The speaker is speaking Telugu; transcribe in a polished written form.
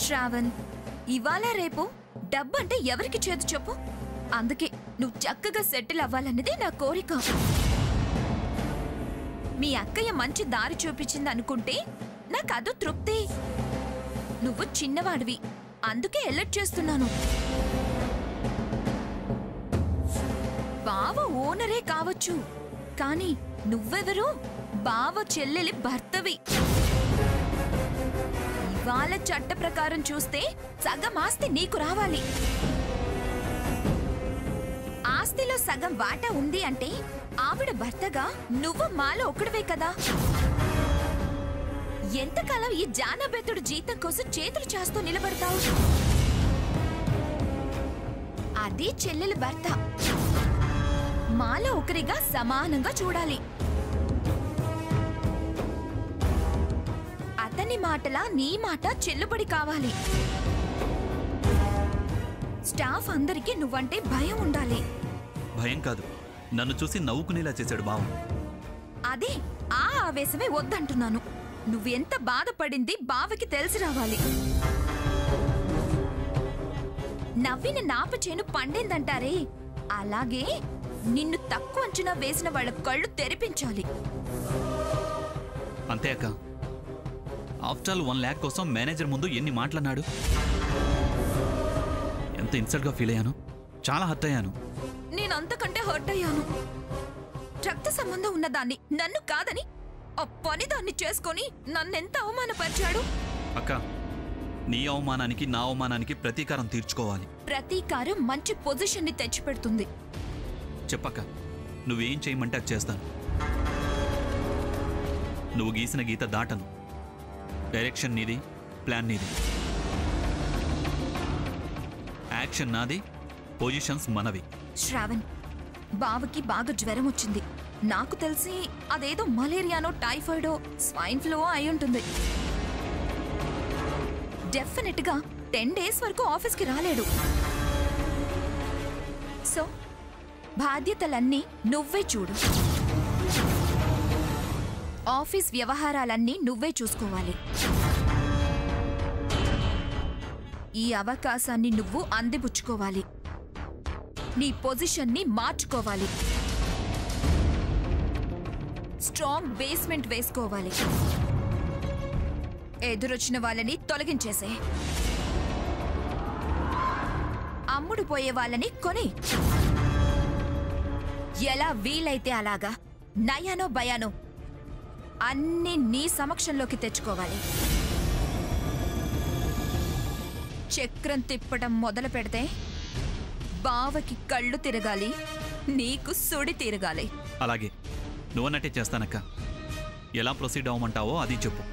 శ్రావణ్, ఇవాళ రేపు డబ్బంటే ఎవరికి చేదు చెప్పు. అందుకే నువ్వు చక్కగా సెటిల్ అవ్వాలన్నది నా కోరిక. మీ అక్కయ్య మంచి దారి చూపించింది అనుకుంటే నాకు అదో తృప్తి. నువ్వు చిన్నవాడివి, అందుకే ఎలర్ట్ చేస్తున్నాను. బావ ఓనరే కావచ్చు, కానీ నువ్వెవరు? బావ చెల్లెలి భర్తవి. ఇవాళ చట్ట ప్రకారం చూస్తే సగం ఆస్తి నీకు రావాలి. ఆస్తిలో సగం వాటా ఉంది అంటే ఆవిడ భర్తగా నువ్వు మాలో ఒకడివే కదా. ఎంతకాలం ఈ జానబెత్తుడు జీతం కోసం చేతులు చేస్తూ నిలబడతావు? అది చెల్లెలి భర్త, మాలో ఒకరిగా సమానంగా చూడాలి. అతని మాటలా నీ మాట చెల్లుబడి కావాలి. స్టాఫ్ అందరికీ నువ్వంటే భయం ఉండాలి. భయం కాదు, నన్ను చూసి నవ్వుకునేలా చేశాడు బావ. అదే ఆ ఆవేశమే వద్దంటున్నాను. నువ్వెంత బాధపడింది బావకి తెలిసి రావాలి. నవ్విన నాపచేను పండిందంటారే, అలాగే నిన్ను తక్కువ అంచనా వేసిన వాళ్ళ కళ్ళు తెరిపించాలి. అంతే అక్క. ఆఫ్టర్ ఆల్ 1 lakh కోసం మేనేజర్ ముందు ఎన్ని మాట్లాడినాడు. ఎంత ఇన్సల్ట్ గా ఫీల్ అయ్యాను, చాలా హర్ట్ అయ్యాను. నేనంతకంటే హర్ట్ అయ్యాను. రక్త సంబంధం ఉన్నదాన్ని నన్ను కాదని ఆ పనిదాన్ని చేసుకొని నన్నెంత అవమానపరిచాడు. అక్క, నీ అవమానానికి నా అవమానానికి ప్రతీకారం తీర్చుకోవాలి. ప్రతీకారం మంచి పొజిషన్ ని తెచ్చిపెడుతుంది. చెప్పక్క, నువ్వేం చేయమంటే అది చేస్తాను. నువ్వు గీసిన గీత దాటను. డైరెక్షన్ నీది, ప్లాన్ నీది, యాక్షన్ నాది, పొజిషన్స్ మనవి. శ్రావణ్, బావకి బాగా జ్వరం వచ్చింది. నాకు తెలిసి అదేదో మలేరియానో టైఫాయిడో స్వైన్ ఫ్లూ అయి ఉంటుంది. డెఫినెట్ గా 10 days వరకు ఆఫీస్కి రాలేడు. సో బాధ్యతలన్నీ నువ్వే చూడు. ఆఫీస్ వ్యవహారాలన్నీ నువ్వే చూసుకోవాలి. ఈ అవకాశాన్ని నువ్వు అందిపుచ్చుకోవాలి. నీ పొజిషన్ని మార్చుకోవాలి. స్ట్రాంగ్ బేస్మెంట్ వేసుకోవాలి. ఎదురొచ్చిన వాళ్ళని తొలగించేసే, అమ్ముడు పోయే వాళ్ళని కొని, ఎలా వీలైతే అలాగా నయానో భయానో అన్నీ నీ సమక్షంలోకి తెచ్చుకోవాలి. చక్రం తిప్పడం మొదలు పెడితే బావకి కళ్ళు తిరగాలి, నీకు సుడి తిరగాలి. అలాగే, నువ్వన్నట్టే చేస్తానక్క. ఎలా ప్రొసీడ్ అవ్వమంటావో అది చెప్పు.